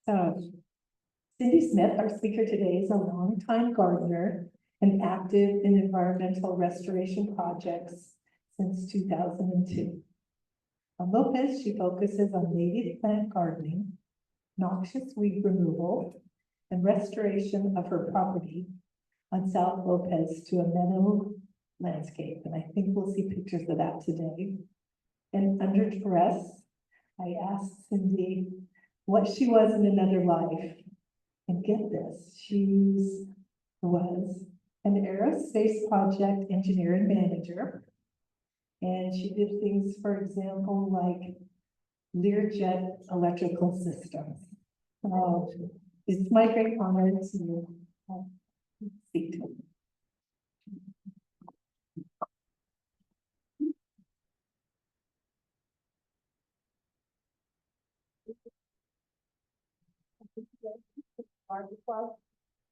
So Cyndi Smith, our speaker today, is a longtime gardener and active in environmental restoration projects since 2002. On Lopez, she focuses on native plant gardening, noxious weed removal, and restoration of her property on South Lopez to a meadow landscape. And I think we'll see pictures of that today. And under duress, I asked Cyndi what she was in another life. And get this, she was an aerospace project engineer and manager. And she did things, for example, like Learjet electrical systems. So it's my great honor to speak to you.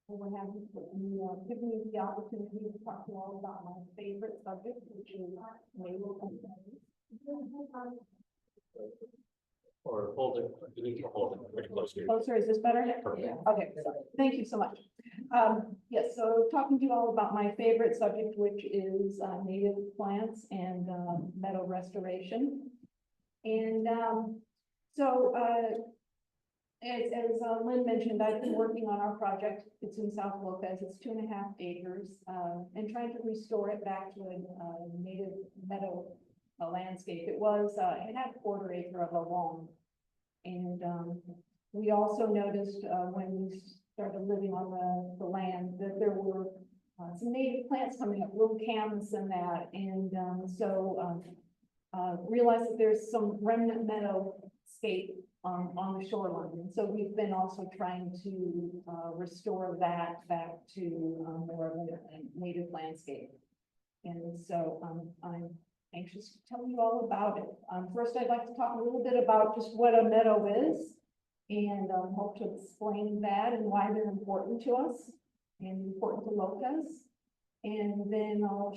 And we're having giving me the opportunity to talk to you all about my favorite subject, which is meadow. Or hold it, you need to hold it pretty close to you. Closer, is this better? Perfect. Okay, thank you so much. Yes, so talking to you all about my favorite subject, which is native plants and meadow restoration. And as Lynn mentioned, I've been working on our project. It's in South Lopez. It's 2.5 acres, and trying to restore it back to a native meadow landscape. It had 1/4 acre of a lawn, and we also noticed when we started living on the land that there were some native plants coming up, little camas and that, and realized that there's some remnant meadowscape on the shoreline. And so we've been also trying to restore that back to more of a native landscape. And so I'm anxious to tell you all about it. First, I'd like to talk a little bit about just what a meadow is, and hope to explain that and why they're important to us and important to Lopez. And then I'll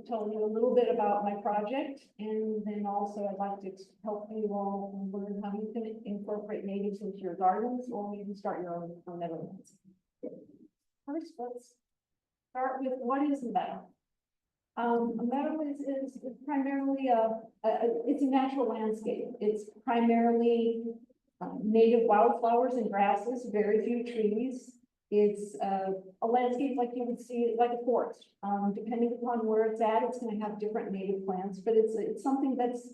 tell you a little bit about my project. And then also I'd like to help you all learn how you can incorporate natives into your gardens, or maybe start your own meadowlands. First, let's start with what is a meadow. A meadow is primarily it's a natural landscape. It's primarily native wildflowers and grasses, very few trees. It's a landscape like you would see, like a forest. Depending upon where it's at, it's going to have different native plants, but it's something that's,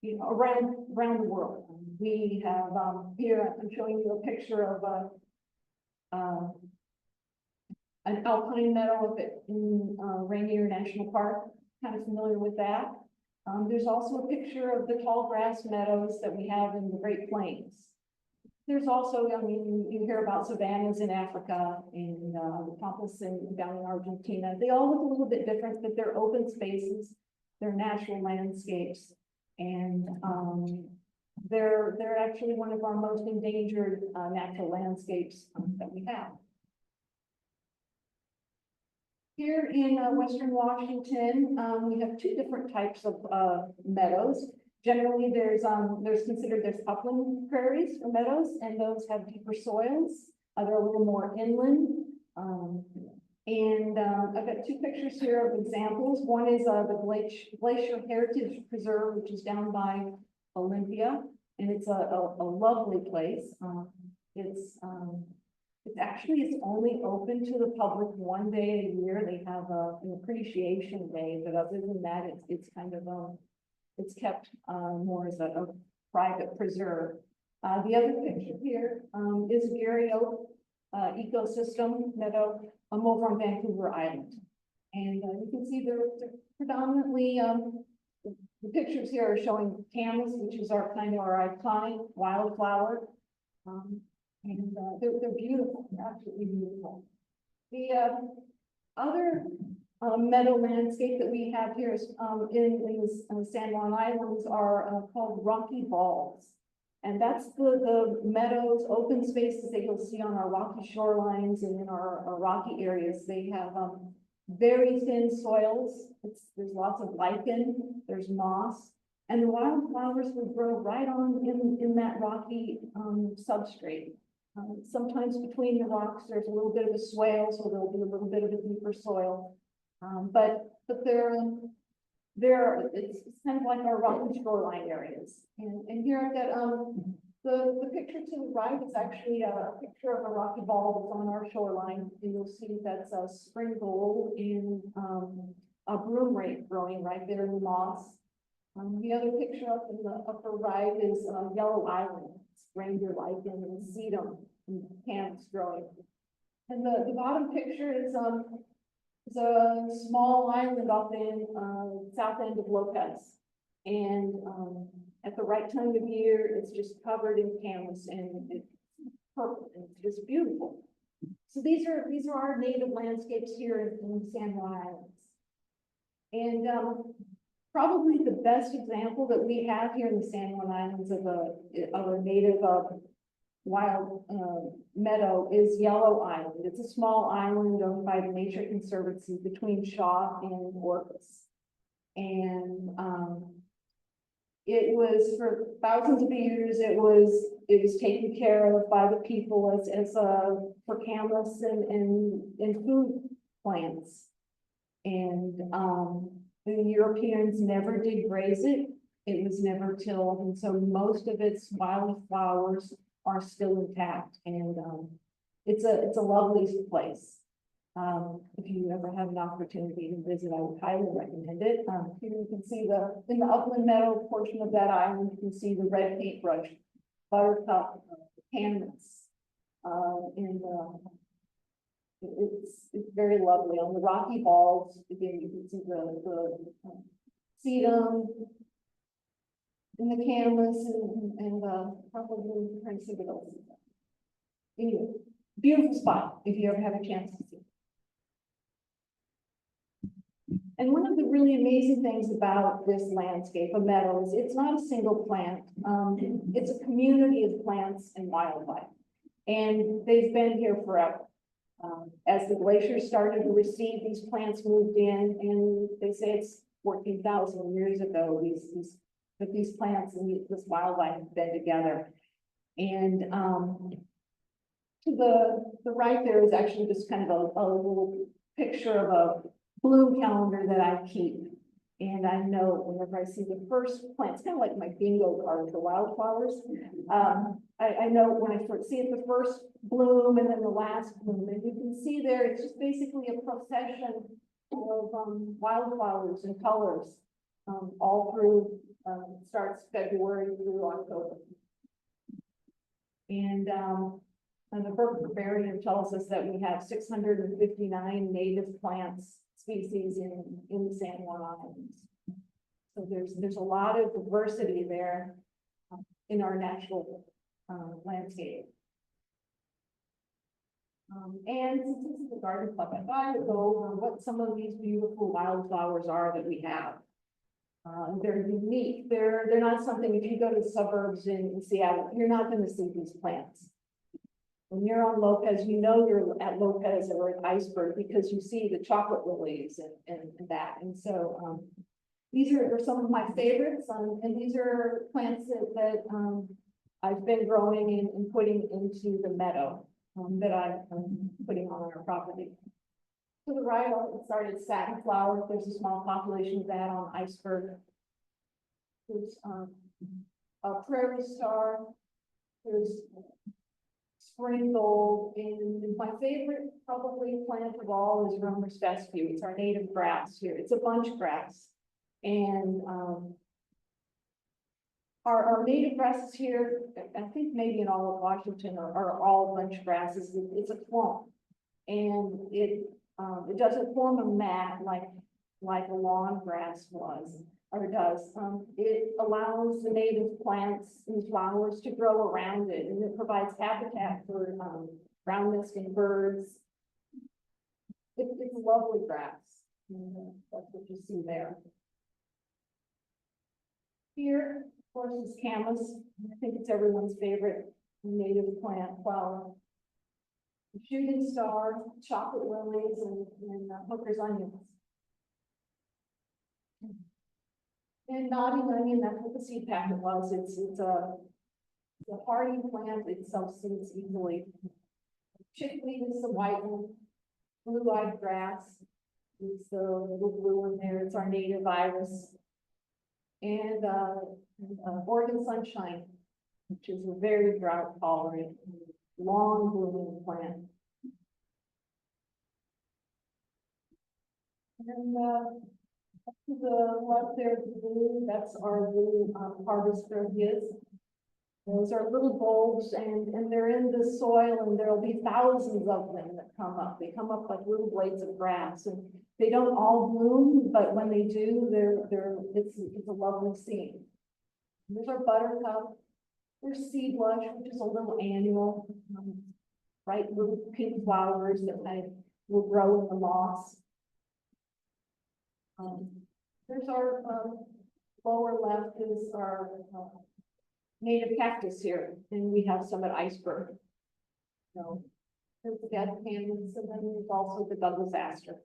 you know, around the world. We have here, I'm showing you a picture of an alpine meadow in Rainier National Park. Kind of familiar with that. There's also a picture of the tall grass meadows that we have in the Great Plains. There's also, I mean, you hear about savannas in Africa, in the Pampas down in Argentina. They all look a little bit different, but they're open spaces, they're natural landscapes, and they're actually one of our most endangered natural landscapes that we have. Here in Western Washington, we have 2 different types of meadows. Generally, there's upland prairies or meadows, and those have deeper soils. They're a little more inland. I've got 2 pictures here of examples. One is the Glacier Heritage Preserve, which is down by Olympia, and it's a lovely place. It's only open to the public 1 day a year. They have an appreciation day, but other than that, it's kind of it's kept more as a private preserve. The other picture here is Gary Oak ecosystem meadow over on Vancouver Island. And you can see they're predominantly, the pictures here are showing camas, which is our iconic wildflower. And they're beautiful, they're absolutely beautiful. The other meadow landscape that we have here is in the San Juan Islands are called rocky balls. And that's the meadows, open spaces that you'll see on our rocky shorelines and in our rocky areas. They have very thin soils. There's lots of lichen, there's moss, And the wildflowers would grow right on in that rocky, substrate. Sometimes between the rocks, there's a little bit of a swale, so there'll be a little bit of a deeper soil. But it's kind of like our rocky shoreline areas. And here I've got, the picture to the right is actually a picture of a rocky ball that's on our shoreline. And you'll see that's a spring gold and, a broom rake growing right there in the moss. The other picture up in the upper right is, Yellow Island. It's reindeer lichen and sedum and plants growing. And the bottom picture is a small island off in south end of Lopez. And at the right time of year, it's just covered in camas and it's purple and it's just beautiful. So these are our native landscapes here in San Juan Islands. And probably the best example that we have here in the San Juan Islands of a native wild meadow is Yellow Island. It's a small island owned by the Nature Conservancy between Shaw and Orcas. And it was for thousands of years, it was taken care of by the people as for camas and food plants. And the Europeans never did graze it. It was never tilled, and so most of its wildflowers are still intact. And it's a lovely place. If you ever have an opportunity to visit, I would highly recommend it. Here you can see in the upland meadow portion of that island, you can see the red paintbrush, buttercup, camas, and it's very lovely. On the rocky balls, again, you can see the sedum and the camas and probably trying to see what else. Anyway, beautiful spot if you ever have a chance to see. And one of the really amazing things about this landscape of meadows, it's not a single plant. It's a community of plants and wildlife, and they've been here forever. As the glaciers started to recede, these plants moved in, and they say it's 14,000 years ago. These plants and this wildlife have been together. And to the right there is actually just kind of a little picture of a bloom calendar that I keep. And I know whenever I see the first plant, it's kind of like my bingo card for wildflowers. I know when I first see it, the first bloom and then the last bloom, and you can see there, it's just basically a procession of wildflowers and colors all through, starts February through October. And the Burke tells us that we have 659 native plants species in the San Juan Islands. So there's a lot of diversity there in our natural landscape. And since this is a garden club, I thought I would go over what some of these beautiful wildflowers are that we have. They're unique. They're not something, if you go to the suburbs in Seattle, you're not going to see these plants. When you're on Lopez, you know you're at Lopez or at Iceberg because you see the chocolate lilies and that. And so these are some of my favorites. And these are plants that I've been growing and putting into the meadow that I'm putting on our property. To the right, I'll start at satin flower. There's a small population of that on Iceberg. There's a prairie star. There's spring gold, and my favorite probably plant of all is Romer's fescue. It's our native grass here. It's a bunch grass, and our native grasses here, I think maybe in all of Washington are all bunch grasses. It's a clump, and it doesn't form a mat like a lawn grass does. It allows the native plants and flowers to grow around it, and it provides habitat for ground nesting birds. It's a lovely grass. That's what you see there. Here, of course, is camas. I think it's everyone's favorite native plant flower. The shooting star, chocolate lilies, and hooker's onions. And nodding onion, that's what the seed packet was. It's a hardy plant. It self-seeds easily. Chickweed is the white one. Blue-eyed grass is the little blue in there. It's our native iris. And Oregon sunshine, which is a very drought tolerant, long blooming plant. And up to the left there, the blue, that's our blue harvest roses. Those are little bulbs and they're in the soil and there'll be thousands of them that come up. They come up like little blades of grass and they don't all bloom, but when they do, it's a lovely scene. There's our buttercup. There's sea blush, which is a little annual, bright little pink flowers that will grow in the moss. There's our lower left is our native cactus here, and we have some at Iceberg. So there's the dead canvas, and then there's also the Douglas aster.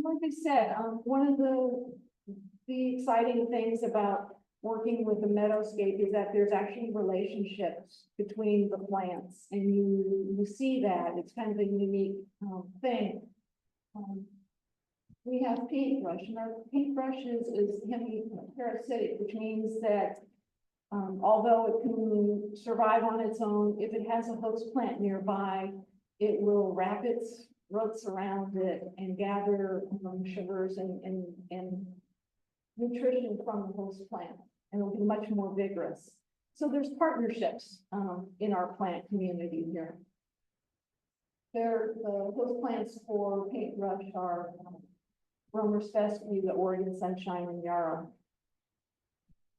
Like I said, one of the exciting things about working with the meadowscape is that there's actually relationships between the plants, and you see that. It's kind of a unique thing. We have paintbrush, and our paintbrush is hemiparasitic, which means that although it can survive on its own, if it has a host plant nearby, it will wrap its roots around it and gather sugars and nutrition from the host plant, and it'll be much more vigorous. So there's partnerships in our plant community here. The host plants for paintbrush are Romer's Fescue, the Oregon Sunshine, and Yarrow.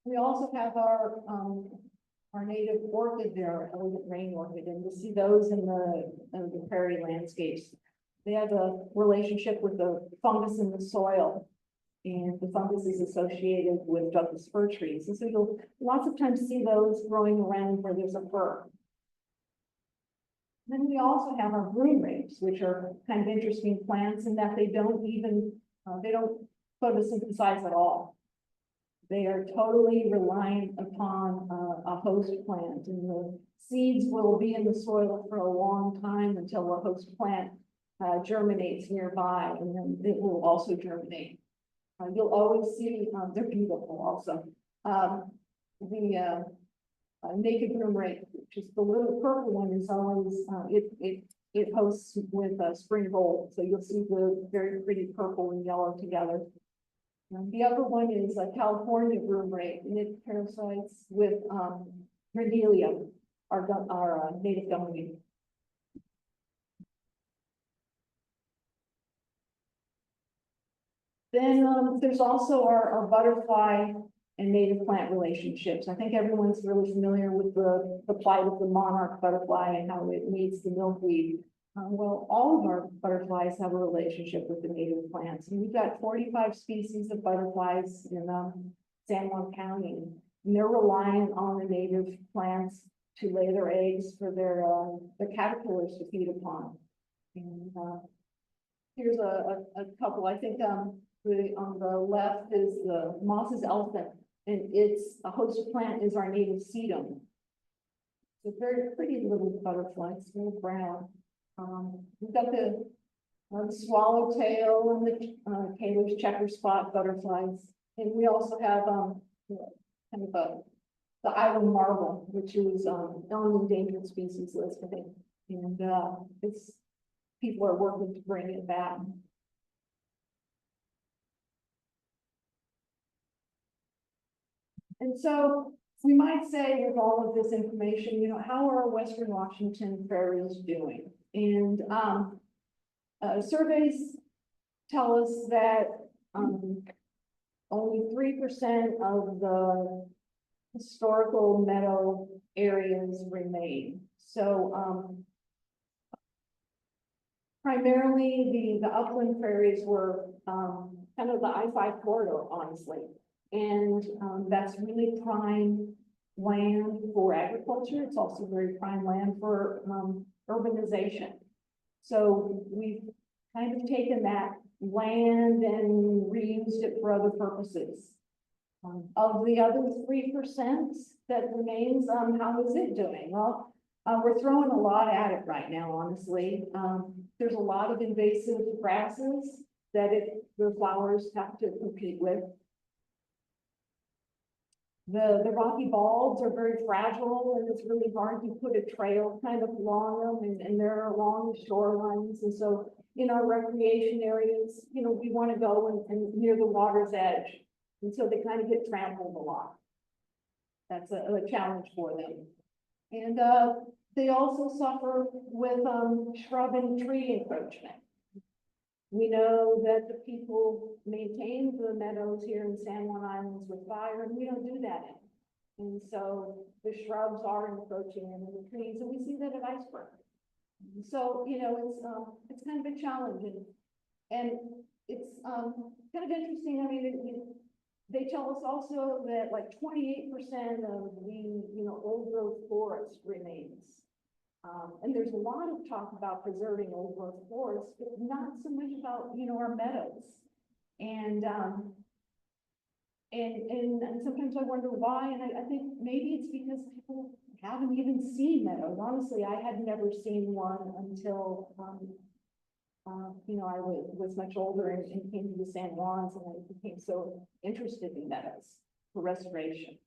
We also have our native orchid there, elegant rain orchid, and you'll see those in the prairie landscapes. They have a relationship with the fungus in the soil, and the fungus is associated with Douglas fir trees. And so you'll lots of times see those growing around where there's a fir. Then we also have our broom rakes, which are kind of interesting plants in that they don't photosynthesize at all. They are totally reliant upon a host plant, and the seeds will be in the soil for a long time until the host plant germinates nearby, and then it will also germinate. You'll always see, they're beautiful also. The naked broom rake, which is the little purple one, is always, it hosts with spring gold. So you'll see the very pretty purple and yellow together. The other one is a California broom rake, and it parasites with Redelia, our native gumweed. Then there's also our butterfly and native plant relationships. I think everyone's really familiar with the plight of the monarch butterfly and how it needs the milkweed. Well, all of our butterflies have a relationship with the native plants. And we've got 45 species of butterflies in San Juan County. And they're reliant on the native plants to lay their eggs for their caterpillars to feed upon. And here's a couple. I think on the left is the Moss's elephant, and its a host plant is our native sedum. It's a very pretty little butterfly. It's a little brown. We've got the swallowtail and the Taylor's checker spot butterflies, and we also have kind of the island marble, which is on an endangered species list, I think, and it's people are working to bring it back. And so we might say with all of this information, you know, how are Western Washington prairies doing? And surveys tell us that only 3% of the historical meadow areas remain. So primarily the upland prairies were kind of the I-5 corridor, honestly. And that's really prime land for agriculture. It's also very prime land for, urbanization. So we've kind of taken that land and reused it for other purposes. Of the other 3% that remains, how is it doing? Well, we're throwing a lot at it right now, honestly. There's a lot of invasive grasses that the flowers have to compete with. The rocky balds are very fragile, and it's really hard to put a trail kind of along them, and they're along the shorelines. And so in our recreation areas, you know, we want to go and near the water's edge. And so they kind of get trampled a lot. That's a challenge for them. And they also suffer with shrub and tree encroachment. We know that the people maintain the meadows here in San Juan Islands with fire, and we don't do that anymore. And so the shrubs are encroaching into the trees, and we see that at Iceberg. So, you know, it's kind of a challenge, and it's kind of interesting. I mean, they tell us also that like 28% of the, you know, old growth forest remains. And there's a lot of talk about preserving old growth forests, but not so much about, you know, our meadows. And sometimes I wonder why, and I think maybe it's because people haven't even seen meadows. Honestly, I had never seen one until, you know, I was much older and came to the San Juans, and I became so interested in meadows for restoration.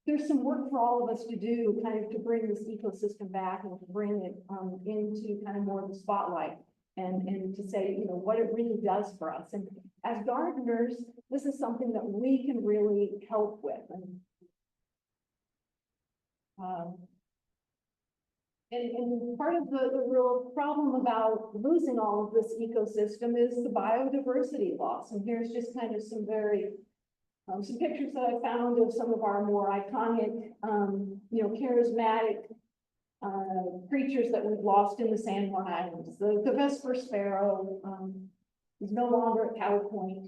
There's some work for all of us to do, kind of to bring this ecosystem back and to bring it into kind of more of the spotlight, and to say, you know, what it really does for us. And as gardeners, this is something that we can really help with. And part of the real problem about losing all of this ecosystem is the biodiversity loss. And here's just kind of some very some pictures that I found of some of our more iconic, you know, charismatic creatures that we've lost in the San Juan Islands. The Vesper sparrow is no longer at Cow Point.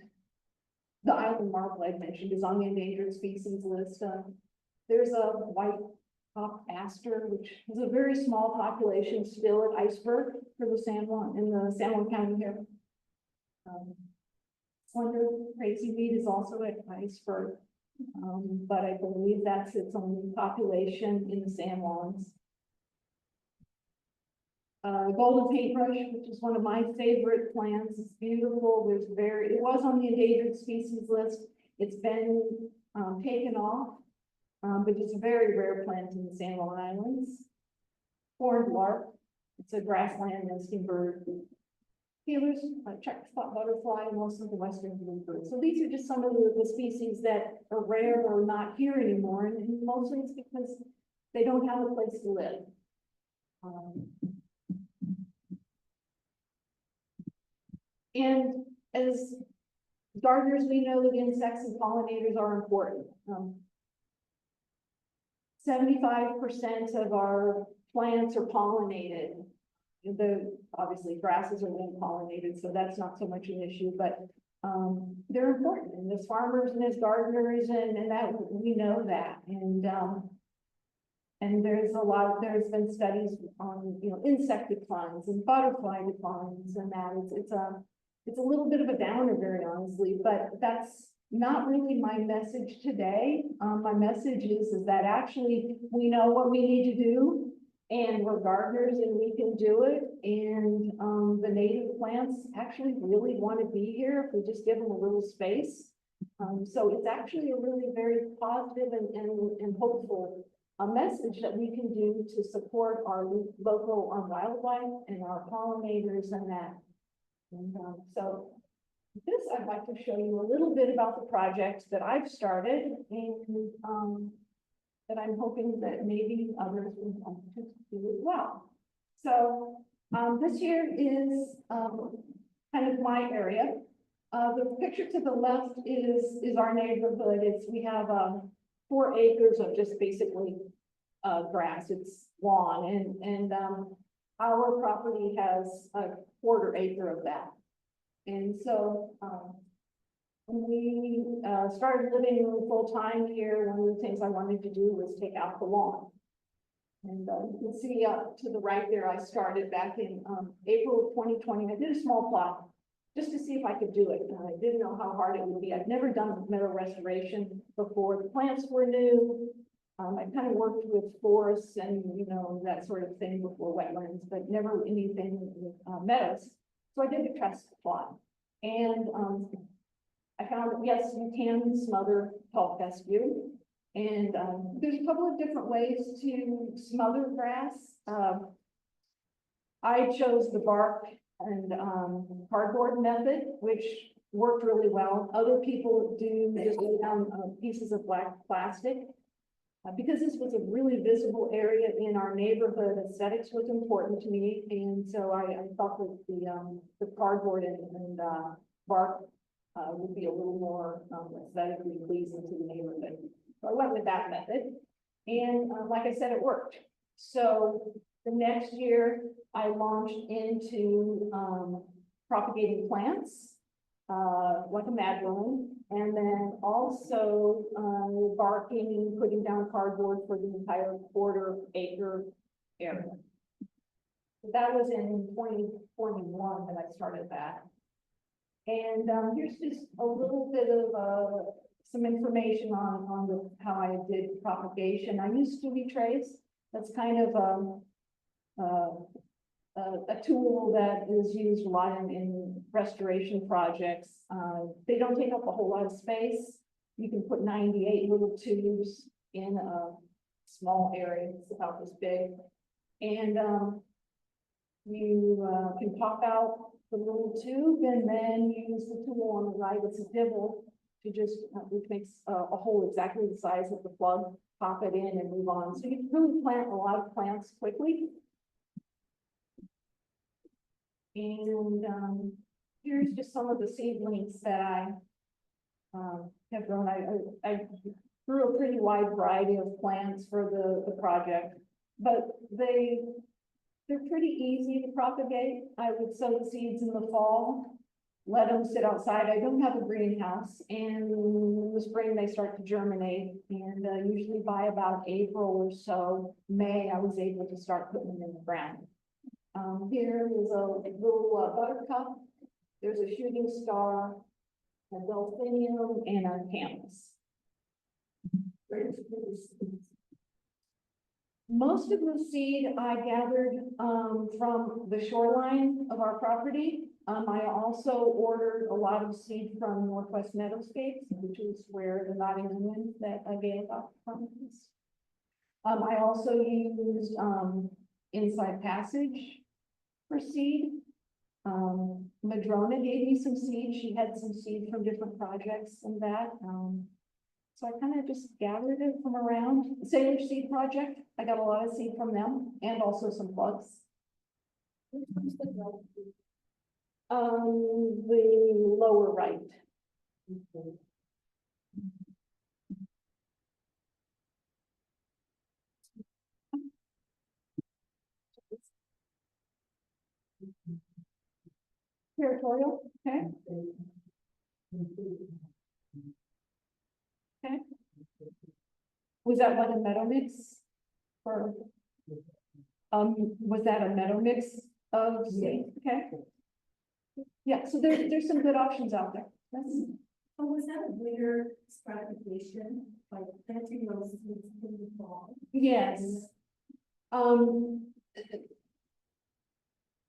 The island marble I mentioned is on the endangered species list. There's a white-topped aster, which is a very small population still at Iceberg for the San Juan, in the San Juan County here. Slender crazy meat is also at Iceberg, but I believe that's its only population in the San Juans. Golden paintbrush, which is one of my favorite plants. It's beautiful. It was on the endangered species list. It's been taken off, but it's a very rare plant in the San Juan Islands. Horned lark. It's a grassland nesting bird. Feelers, check spot butterfly, and most of the western bluebird. So these are just some of the species that are rare or not here anymore, and mostly it's because they don't have a place to live. And as gardeners, we know that insects and pollinators are important. 75% of our plants are pollinated. Obviously grasses are being pollinated, so that's not so much an issue, but they're important, and as farmers and as gardeners, and that we know that. And there's been studies on, you know, insect declines and butterfly declines, and that it's a little bit of a downer, very honestly, but that's not really my message today. My message is that actually we know what we need to do, and we're gardeners and we can do it. And the native plants actually really want to be here if we just give them a little space. So it's actually a really very positive and hopeful message that we can do to support our local wildlife and our pollinators and that. And so this, I'd like to show you a little bit about the project that I've started, and that I'm hoping that maybe others will want to do as well. So this here is kind of my area. The picture to the left is our neighborhood. We have 4 acres of just basically grass. It's lawn, and our property has a 1/4 acre of that. And so When we started living full time here, one of the things I wanted to do was take out the lawn. And you can see up to the right there, I started back in April of 2020. I did a small plot just to see if I could do it. And I didn't know how hard it would be. I'd never done meadow restoration before. The plants were new. I kind of worked with forests and, you know, that sort of thing before wetlands, but never anything with meadows. So I did a test plot. And I found that, yes, you can smother tall fescue. And there's a couple of different ways to smother grass. I chose the bark and cardboard method, which worked really well. Other people do just lay down pieces of black plastic. Because this was a really visible area in our neighborhood, aesthetics was important to me. And so I thought that the cardboard and bark would be a little more aesthetically pleasing to the neighborhood. So I went with that method. And like I said, it worked. So the next year I launched into propagating plants, like a mad woman, and then also barking and putting down cardboard for the entire quarter-acre area. So that was in 2021 that I started that. And here's just a little bit of some information on how I did propagation. I used stubby trays. That's kind of a tool that is used a lot in restoration projects. They don't take up a whole lot of space. You can put 98 little tubes in a small area. It's about this big. And you can pop out the little tube and then use the tool on the right. It's a dibble to just, which makes a hole exactly the size of the plug, pop it in and move on. So you can really plant a lot of plants quickly. And here's just some of the seedlings that I have grown. I grew a pretty wide variety of plants for the project, but they're pretty easy to propagate. I would sow the seeds in the fall, let them sit outside. I don't have a greenhouse, and in the spring they start to germinate. And usually by about April or so, May, I was able to start putting them in the ground. Here is a little buttercup. There's a shooting star, a delphinium, and a camas. Most of the seed I gathered from the shoreline of our property. I also ordered a lot of seed from Northwest Meadowscape, which is where the nodding woman that I gave up from is. I also used Inside Passage for seed. Madrona gave me some seed. She had some seed from different projects and that. So I kind of just gathered it from around. The Salish Sea project, I got a lot of seed from them and also some plugs. The lower right. Territorial, okay. Okay. Was that like a meadow mix? Or was that a meadow mix of seed? Okay. Yeah, so there's some good options out there. That's, Oh, was that a winter stratification, like planting those seeds in the fall? yes.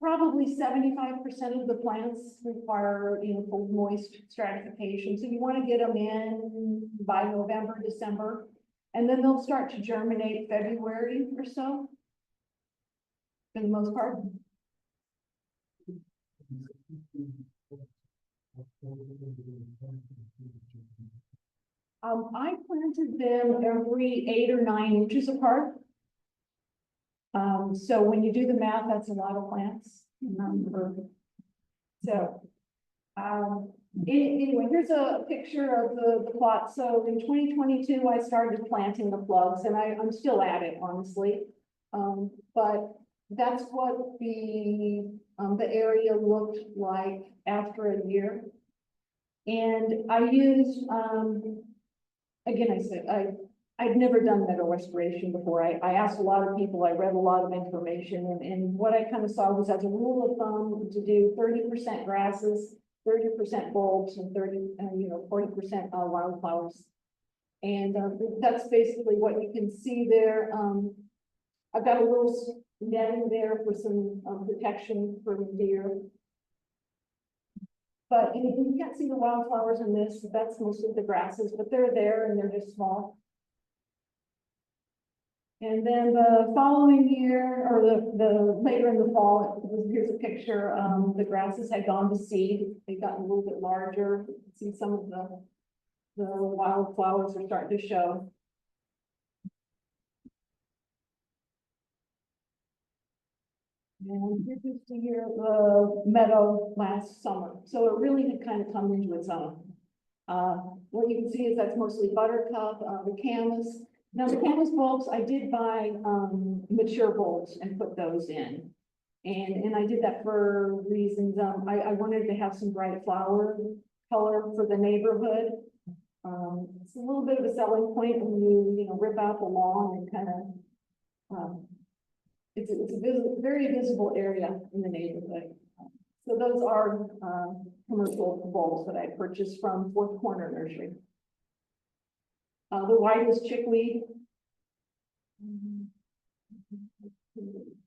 Probably 75% of the plants require, you know, full moist stratification. So you want to get them in by November, December, and then they'll start to germinate February or so, for the most part. I planted them every 8 or 9 inches apart. So when you do the math, that's a lot of plants. So, anyway, here's a picture of the plot. So in 2022, I started planting the plugs, and I'm still at it, honestly. But that's what the area looked like after a year. And I used, again, I'd never done meadow restoration before. I asked a lot of people, I read a lot of information, and what I kind of saw was, as a rule of thumb, to do 30% grasses, 30% bulbs, and 40% wildflowers. And that's basically what you can see there. I've got a little netting there for some protection for deer. But you can't see the wildflowers in this. That's mostly the grasses, but they're there and they're just small. And then the following year, or the later in the fall, here's a picture. The grasses had gone to seed. They've gotten a little bit larger. You can see some of the wildflowers are starting to show. And here's just the year of the meadow last summer. So it really had kind of come into its own. What you can see is that's mostly buttercup, the camas. Now the camas bulbs, I did buy mature bulbs and put those in. And I did that for reasons. I wanted to have some bright flower color for the neighborhood. It's a little bit of a selling point when you rip out the lawn and kind of it's a very visible area in the neighborhood. So those are commercial bulbs that I purchased from Fourth Corner Nursery. The white is chickweed.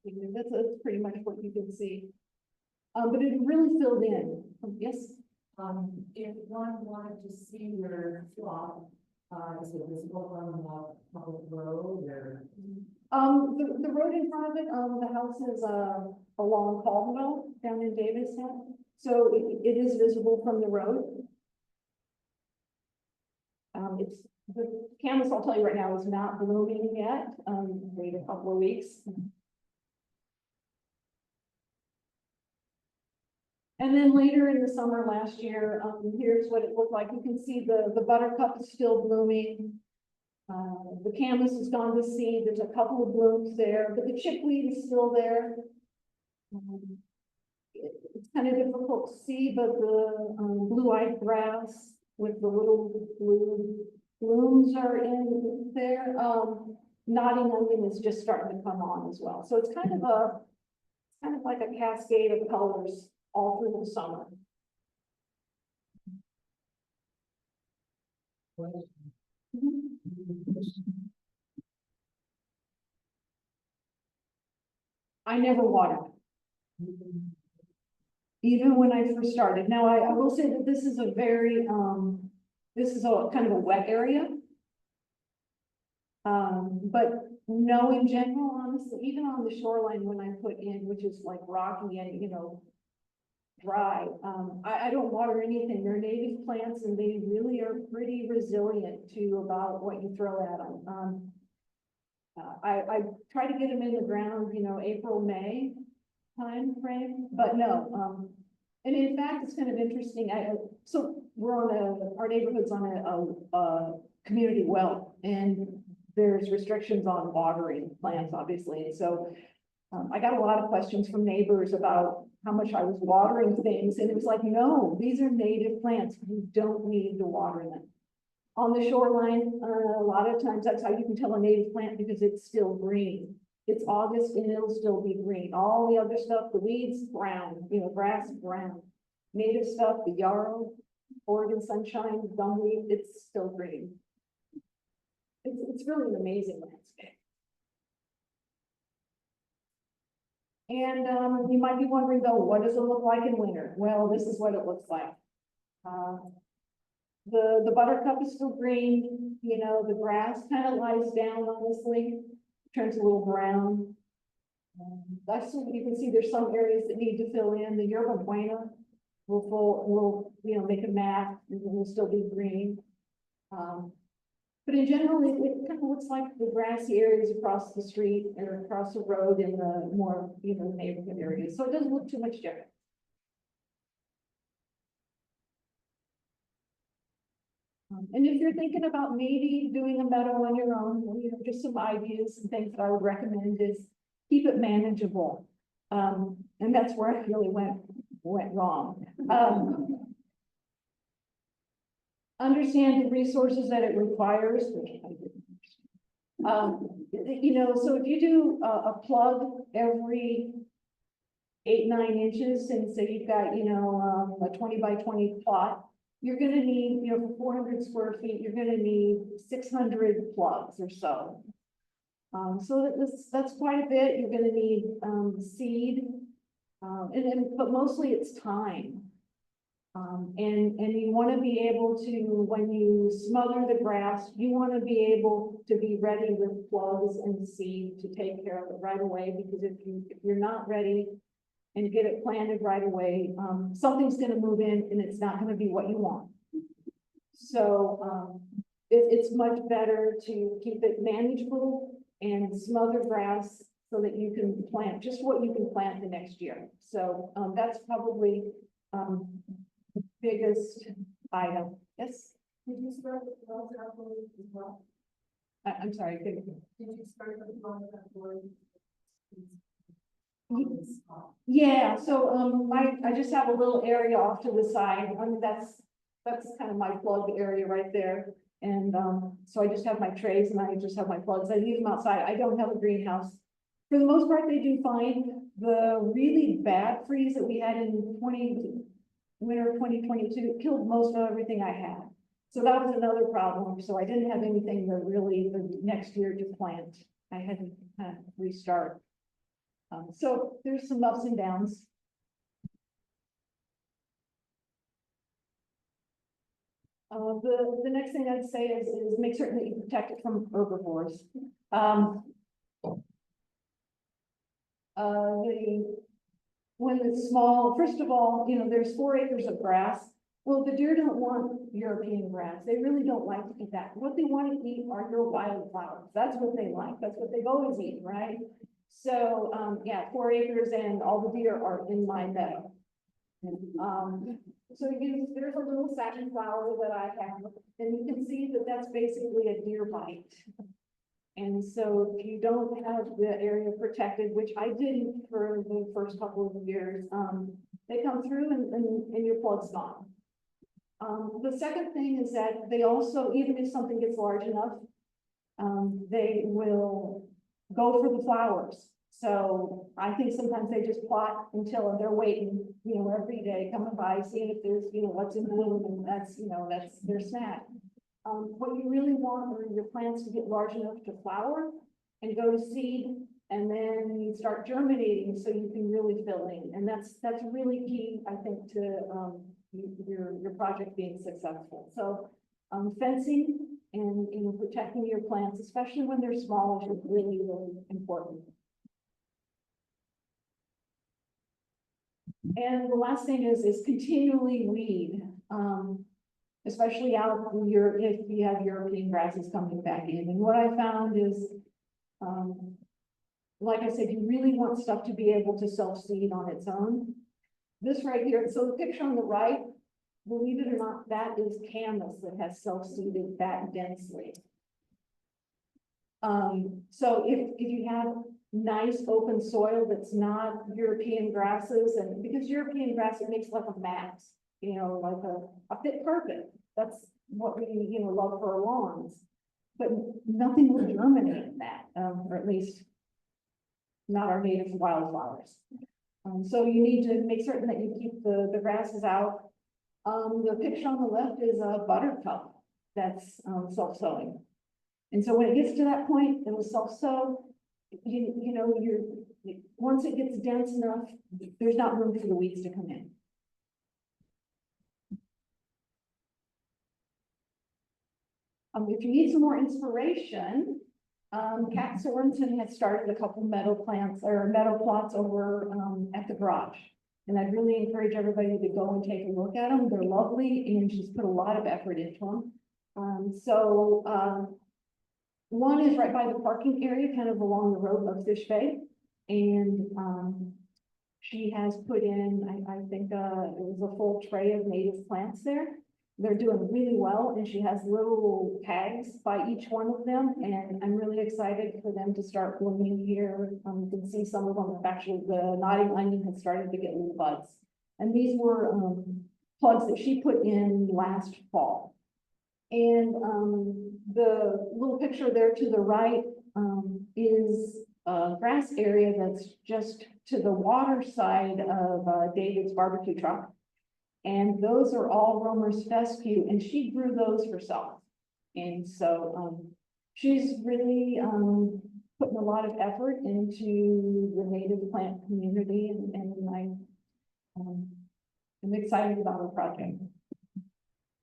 That's pretty much what you can see. But it really filled in. Yes. If one wanted to see your swamp, is it visible on the public road or? The road in front of it, the house is along Caldwell down in Davidson, so it is visible from the road. It's the camas, I'll tell you right now, is not blooming yet. Wait a couple of weeks. And then later in the summer last year, here's what it looked like. You can see the buttercup is still blooming. The camas has gone to seed. There's a couple of blooms there, but the chickweed is still there. It's kind of difficult to see, but the blue-eyed grass with the little blue blooms are in there. Nodding onion is just starting to come on as well. So it's kind of like a cascade of colors all through the summer. I never watered. Even when I first started. Now, I will say that this is a very, this is a kind of a wet area. But no, in general, honestly, even on the shoreline when I put in, which is like rocky and, dry, I don't water anything. They're native plants and they really are pretty resilient to about what you throw at them. I try to get them in the ground, April, May time frame, but no. And in fact, it's kind of interesting. So we're our neighborhood's on a community well, and there's restrictions on watering plants, obviously. And so I got a lot of questions from neighbors about how much I was watering things. And it was like, no, these are native plants. You don't need to water them. On the shoreline, a lot of times that's how you can tell a native plant because it's still green. It's August and it'll still be green. All the other stuff, the weeds, brown, grass, brown. Native stuff, the yarrow, Oregon sunshine, gumweed, it's still green. It's really an amazing landscape. And you might be wondering though, what does it look like in winter? Well, this is what it looks like. The buttercup is still green, the grass kind of lies down, honestly, turns a little brown. That's what you can see. There's some areas that need to fill in. The yerba buena will make a mat and it will still be green. But in general, it kind of looks like the grassy areas across the street or across the road in the more, neighborhood areas. So it doesn't look too much different. And if you're thinking about maybe doing a meadow on your own, just some ideas and things that I would recommend is keep it manageable. And that's where I really went wrong. understand the resources that it requires, which I didn't. You know, so if you do a plug every 8-9 inches, and say you've got, you know, a 20 by 20 plot, you're gonna need, you know, for 400 square feet, you're gonna need 600 plugs or so. So that's quite a bit. You're gonna need seed, and then, but mostly it's time. And you want to be able to, when you smother the grass, you want to be able to be ready with plugs and seed to take care of it right away, because if you're not ready and get it planted right away, something's going to move in and it's not going to be what you want. So it's much better to keep it manageable and smother grass so that you can plant just what you can plant the next year. So that's probably the biggest item. Yes? Did you start with plugs outdoors as well? I'm sorry. Did you start with plugs outdoors? Yeah, so I just have a little area off to the side. I mean, that's kind of my plug area right there. And so I just have my trays and I just have my plugs. I leave them outside. I don't have a greenhouse. For the most part, they do fine. The really bad freeze that we had in winter 2022 killed most of everything I had. So that was another problem. So I didn't have anything to really the next year to plant. I had to kind of restart. So there's some ups and downs. The next thing I'd say is make certain that you protect it from herbivores. When it's small, first of all, you know, there's 4 acres of grass. Well, the deer don't want European grass. They really don't like to eat that. What they want to eat are your wildflowers. That's what they like. That's what they've always eaten, right? So, yeah, 4 acres and all the deer are in my meadow. So there's a little satin flower that I have, and you can see that that's basically a deer bite. And so if you don't have the area protected, which I didn't for the first couple of years, they come through and your plug's gone. The second thing is that they also, even if something gets large enough, they will go for the flowers. So I think sometimes they just plot until they're waiting, you know, every day coming by, seeing if there's, you know, what's in bloom, and that's, you know, that's their snack. What you really want are your plants to get large enough to flower and go to seed, and then you start germinating so you can really fill in. And that's really key, I think, to your project being successful. So fencing and, you know, protecting your plants, especially when they're small, is really, really important. And the last thing is continually weed, especially out if you have European grasses coming back in. And what I found is, like I said, you really want stuff to be able to self-seed on its own. This right here, so the picture on the right, believe it or not, that is canvas that has self-seeded that densely. So if you have nice open soil that's not European grasses, and because European grass, it makes like a mat, you know, like a fit carpet. That's what we, you know, love for our lawns, but nothing will germinate in that, or at least not our native wildflowers. So you need to make certain that you keep the grasses out. The picture on the left is a buttercup that's self-sowing. And so when it gets to that point, it will self-sow. You know, once it gets dense enough, there's not room for the weeds to come in. If you need some more inspiration, Kat Sorensen has started a couple meadow plants or meadow plots over at the garage. And I'd really encourage everybody to go and take a look at them. They're lovely, and she's put a lot of effort into them. One is right by the parking area, kind of along the road of Fish Bay. And she has put in, I think it was a full tray of native plants there. They're doing really well, and she has little tags by each one of them. And I'm really excited for them to start blooming here. You can see some of them, actually the nodding onion has started to get little buds. And these were plugs that she put in last fall. And the little picture there to the right is a grass area that's just to the water side of David's barbecue truck. And those are all Romer's fescue, and she grew those herself. And so she's really putting a lot of effort into the native plant community, and I'm excited about her project.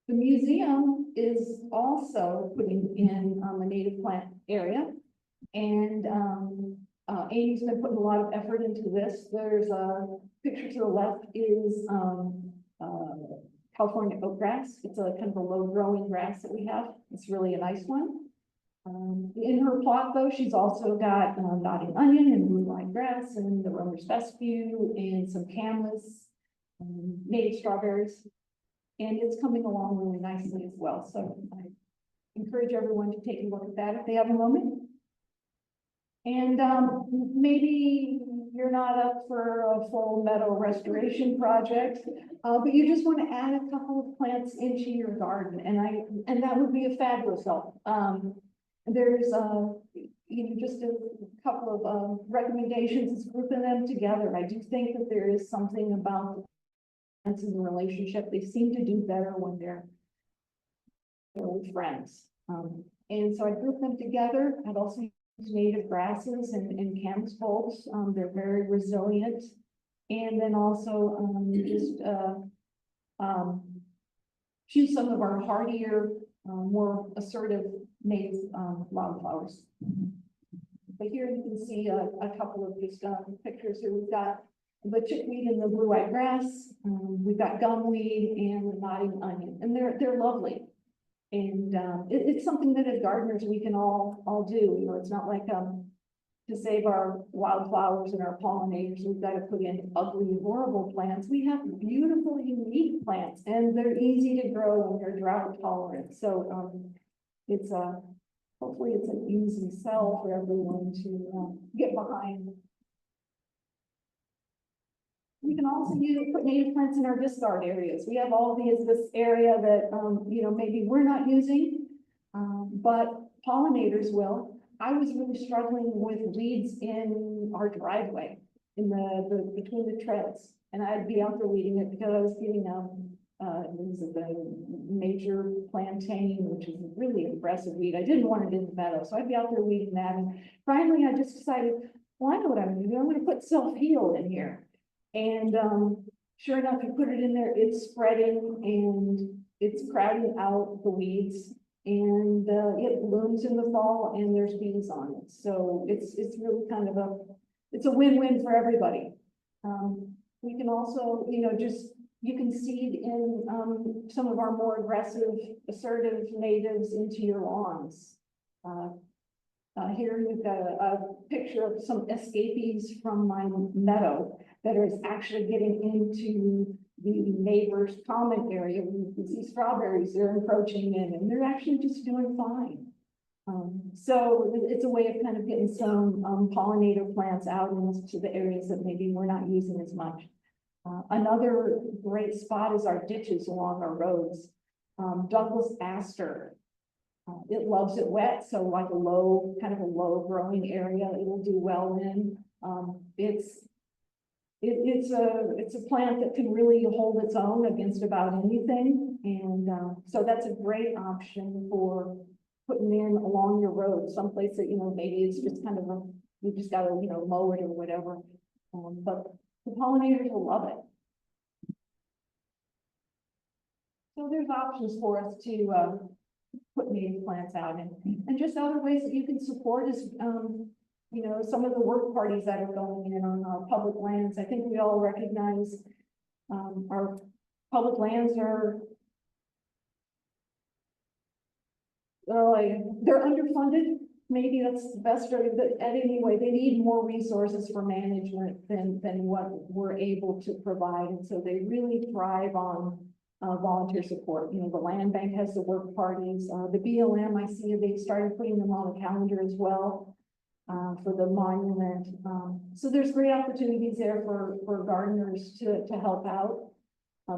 The museum is also putting in a native plant area, and Amy's been putting a lot of effort into this. There's a picture to the left is California oak grass. It's a kind of a low growing grass that we have. It's really a nice one. In her plot though, she's also got dotting onion and blue line grass and the Romer's fescue and some camas, native strawberries. And it's coming along really nicely as well. So I encourage everyone to take a look at that if they have a moment. And maybe you're not up for a full meadow restoration project, but you just want to add a couple of plants into your garden, and that would be a fabulous help. There's just a couple of recommendations, is grouping them together. I do think that there is something about the plants in the relationship. They seem to do better when they're with friends. And so I group them together. I'd also use native grasses and camas bulbs. They're very resilient. And then also choose some of our hardier, more assertive native wildflowers. But here you can see a couple of just pictures here. We've got the chickweed and the blue-eyed grass. We've got gumweed and the nodding onion, and they're lovely. And it's something that as gardeners we can all do. You know, it's not like to save our wildflowers and our pollinators, we've got to put in ugly, horrible plants. We have beautiful, unique plants, and they're easy to grow and they're drought tolerant. So it's hopefully it's an easy sell for everyone to get behind. We can also put native plants in our discard areas. We have all this area that, maybe we're not using, but pollinators will. I was really struggling with weeds in our driveway, in between the treads, and I'd be out there weeding it because I was getting the major plantain, which is a really impressive weed. I didn't want it in the meadow, so I'd be out there weeding that. And finally, I just decided, well, I know what I'm going to do. I'm going to put self-heal in here. And sure enough, you put it in there, it's spreading and it's crowding out the weeds, and it blooms in the fall and there's bees on it. So it's really kind of it's a win-win for everybody. We can also, you can seed in some of our more aggressive, assertive natives into your lawns. Here we've got a picture of some escapees from my meadow that is actually getting into the neighbor's common area. We can see strawberries, they're encroaching in, and they're actually just doing fine. So it's a way of kind of getting some pollinator plants out into the areas that maybe we're not using as much. Another great spot is our ditches along our roads. Douglas aster. It loves it wet, so like kind of a low growing area, it will do well in. It's a plant that can really hold its own against about anything, and so that's a great option for putting in along your road, someplace that maybe it's just kind of you just got to mow it or whatever. But the pollinators will love it. So there's options for us to put native plants out in, and just other ways that you can support is some of the work parties that are going in on our public lands. I think we all recognize our public lands are they're underfunded. Maybe that's the best way, but anyway, they need more resources for management than what we're able to provide, and so they really thrive on volunteer support. The land bank has the work parties. The BLM, I see they started putting them on the calendar as well for the monument. So there's great opportunities there for gardeners to help out,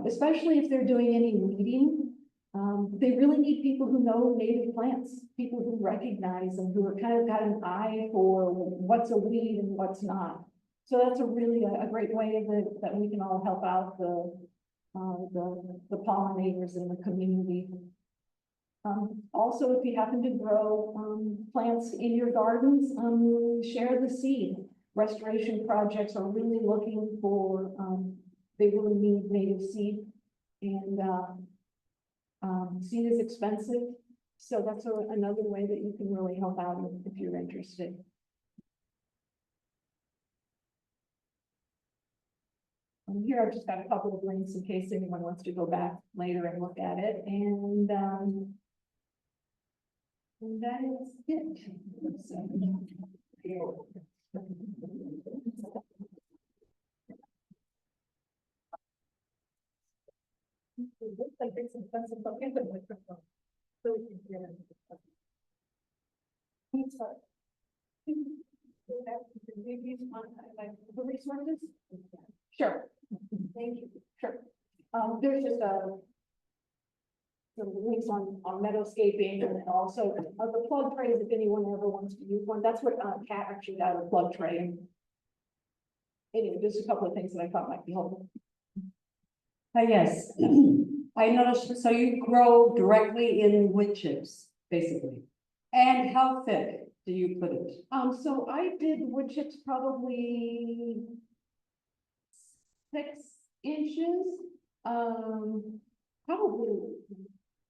especially if they're doing any weeding. They really need people who know native plants, people who recognize them, who are kind of got an eye for what's a weed and what's not. So that's a really a great way that we can all help out the pollinators in the community. Also, if you happen to grow plants in your gardens, share the seed. Restoration projects are really looking for, they really need native seed, and seed is expensive. So that's another way that you can really help out if you're interested. Here I've just got a couple of links in case anyone wants to go back later and look at it. And that is it. So, it looks like there's some fun stuff in the microphone. So we can hear it. The resources? Sure. Thank you. Sure. There's just some links on meadowscaping, and also the plug trays if anyone ever wants to use one. That's what Kat actually got, a plug tray. And anyway, just a couple of things that I thought might be helpful. Yes, I noticed, so you grow directly in wood chips, basically. And how thick do you put it? So I did wood chips probably 6 inches. Probably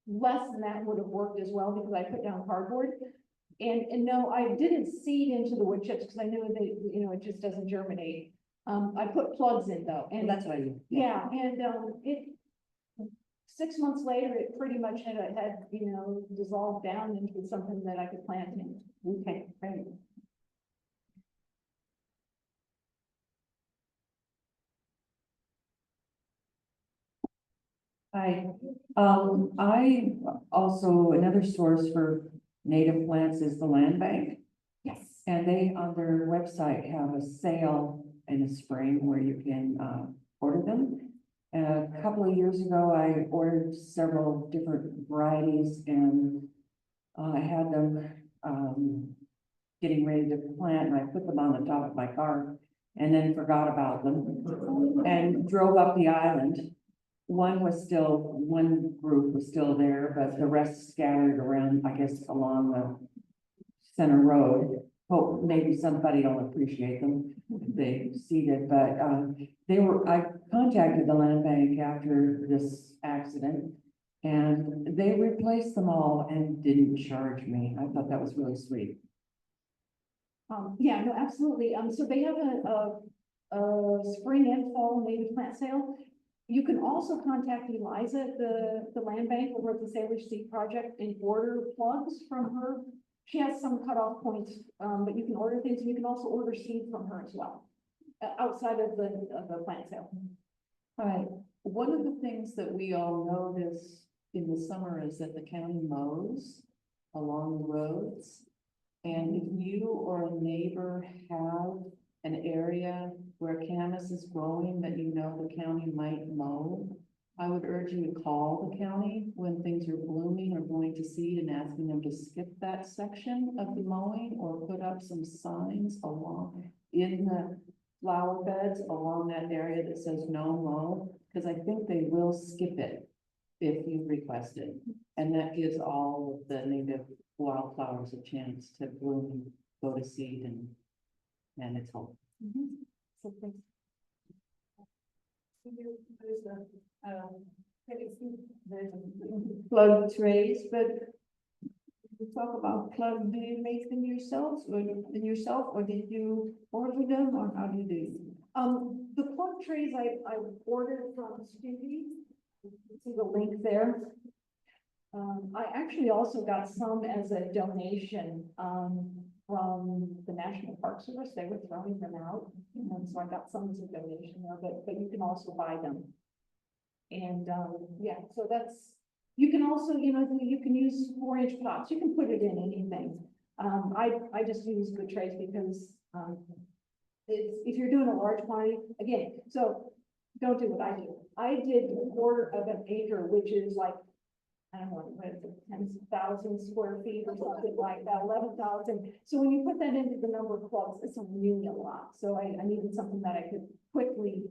less than that would have worked as well because I put down cardboard. And no, I didn't seed into the wood chips because I knew they, it just doesn't germinate. I put plugs in though, and That's what I mean. yeah, and it 6 months later, it pretty much had dissolved down into something that I could plant in. Okay, great. I also, another source for native plants is the land bank. Yes. And they, on their website, have a sale in the spring where you can, order them. A couple of years ago, I ordered several different varieties and I had them, getting ready to plant, and I put them on the top of my car and then forgot about them and drove up the island. One group was still there, but the rest scattered around, I guess, along the center road. Hope maybe somebody will appreciate them if they seeded, but I contacted the land bank after this accident and they replaced them all and didn't charge me. I thought that was really sweet. Yeah, no, absolutely. So they have a spring and fall native plant sale. You can also contact Eliza at the land bank over at the Salish Sea project and order plugs from her. She has some cutoff points, but you can order things, and you can also order seed from her as well, outside of the plant sale. All right, one of the things that we all notice in the summer is that the county mows along the roads. And if you or a neighbor have an area where camas is growing that you know the county might mow, I would urge you to call the county when things are blooming or going to seed and asking them to skip that section of the mowing or put up some signs along in the flower beds along that area that says no mow, because I think they will skip it if you request it. And that gives all of the native wildflowers a chance to bloom, go to seed, and it's hope. So thanks. Plug trays, but you talk about plug, do you make them yourselves or did you order them, or how do you do? The plug trays I ordered from Cyndi. See the link there. I actually also got some as a donation from the National Park Service. They were throwing them out, and so I got some as a donation there. But you can also buy them. And yeah, so that's, you can also, you can use 4-inch pots. You can put it in anything. I just use good trays because if you're doing a large quantity, again, so don't do what I do. I did 1/4 of an acre, which is like I don't know, what is it, 10,000 square feet or something like that, 11,000. So when you put that into the number of clubs, it's really a lot. So I needed something that I could quickly,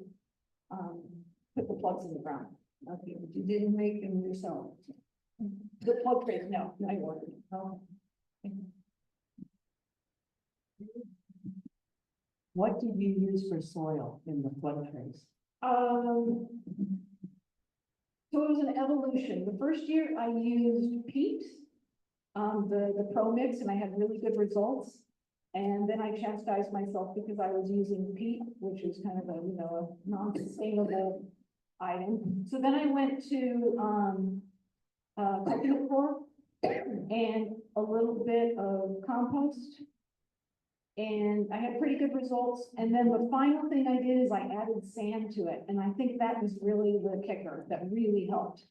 put the plugs in the ground. Okay, but you didn't make them yourself. The plug trays, no, I ordered. What did you use for soil in the flood trays? So it was an evolution. The first year I used peat, the Pro Mix, and I had really good results. And then I chastised myself because I was using peat, which is kind of a, you know, a non-sustainable item. So then I went to, coconut coir and a little bit of compost. And I had pretty good results. And then the final thing I did is I added sand to it. And I think that was really the kicker that really helped.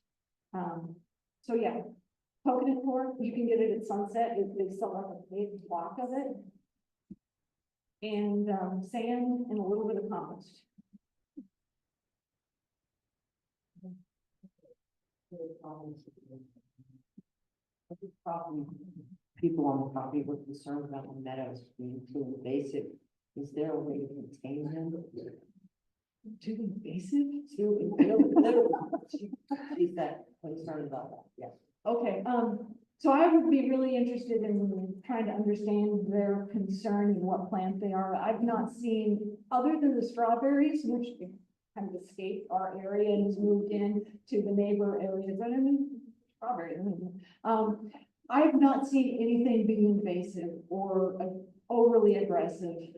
So yeah, coconut coir, you can get it at Sunset. They sell like a big block of it. And sand and a little bit of compost. Problem, people on the property were concerned about the meadows being too invasive. Is there a way to contain them? Too invasive? Too invasive. She's that concerned about that, yes. Okay, so I would be really interested in trying to understand their concern and what plant they are. I've not seen, other than the strawberries, which kind of escaped our area and has moved in to the neighbor areas. I mean, strawberries. I have not seen anything being invasive or overly aggressive.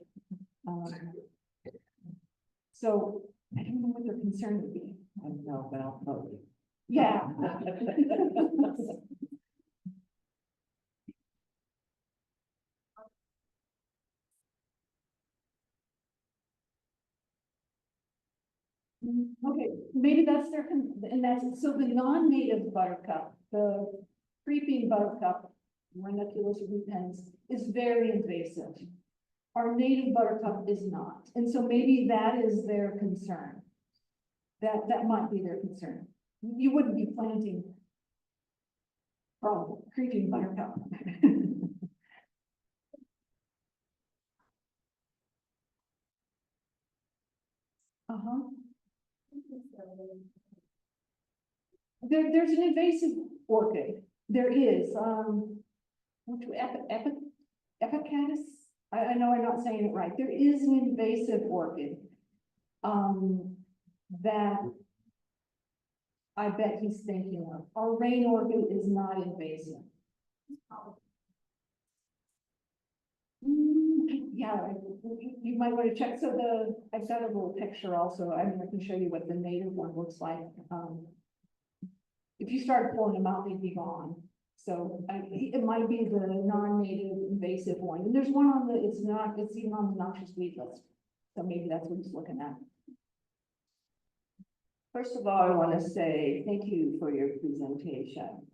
So I don't know what their concern would be. I don't know, but I'll tell you. Yeah. Okay, maybe that's their, and that's, so the non-native buttercup, the creeping buttercup, ranunculus repens, is very invasive. Our native buttercup is not, and so maybe that is their concern. That might be their concern. You wouldn't be planting creeping buttercup. Uh-huh. There's an invasive orchid. There is, epicatus? I know I'm not saying it right. There is an invasive orchid. That I bet he's thinking of. Our rain orchid is not invasive. Yeah, you might want to check. So I've got a little picture also. I mean, I can show you what the native one looks like. If you start pulling them out, they'd be gone. So it might be the non-native invasive one. And there's one on the, it's even on the noxious weed list. So maybe that's what he's looking at. First of all, I want to say thank you for your presentation.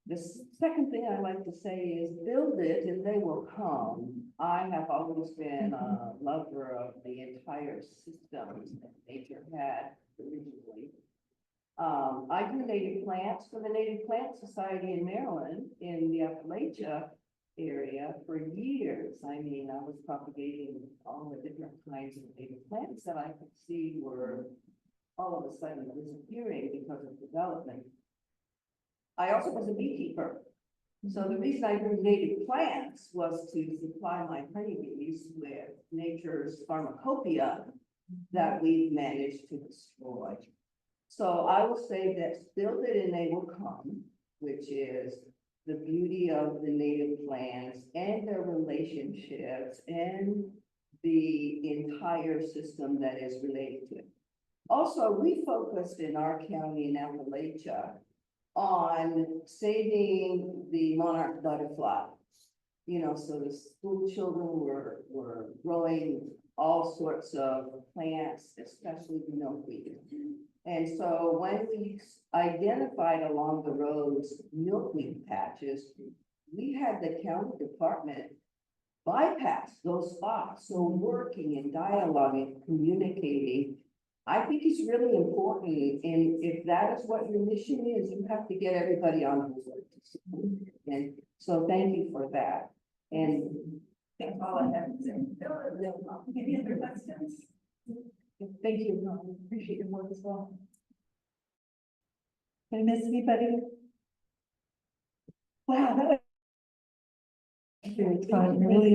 The second thing I'd like to say is build it and they will come. I have always been a lover of the entire systems that nature had originally. I do native plants for the Native Plant Society in Maryland in the Appalachia area for years. I mean, I was propagating all the different kinds of native plants that I could see were all of a sudden disappearing because of development. I also was a beekeeper. So the reason I grew native plants was to supply my honeybees with nature's pharmacopoeia that we've managed to destroy. So I will say that build it and they will come, which is the beauty of the native plants and their relationships and the entire system that is related to it. Also, we focused in our county in Appalachia on saving the monarch butterfly. You know, so the school children were growing all sorts of plants, especially the milkweed. And so when we identified along the roads milkweed patches, we had the county department bypass those spots. So working and dialoguing, communicating I think it's really important, and if that is what your mission is, you have to get everybody on board. And so thank you for that. And That's all I have to say. Any other questions? Thank you. No, I appreciate your work as well. Did I miss anybody? Wow, that was very fun. Really.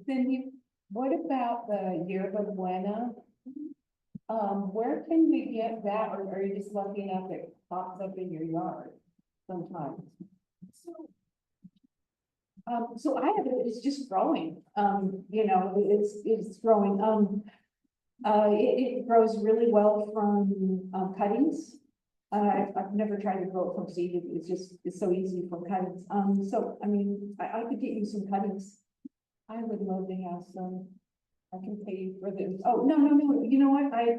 Cindy, what about the yerba buena? Where can we get that, or are you just lucky enough it pops up in your yard sometimes? So I have it, it's just growing, you know, it's growing, it grows really well from, cuttings. I've never tried to grow it from seed, it's so easy from cuttings, so, I mean, I could get you some cuttings. I would love to have some. I can pay you for this. Oh, no, you know what, I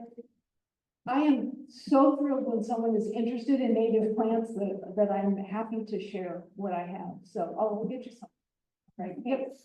am so thrilled when someone is interested in native plants that I'm happy to share what I have, so, oh, we'll get you some. Right, yep,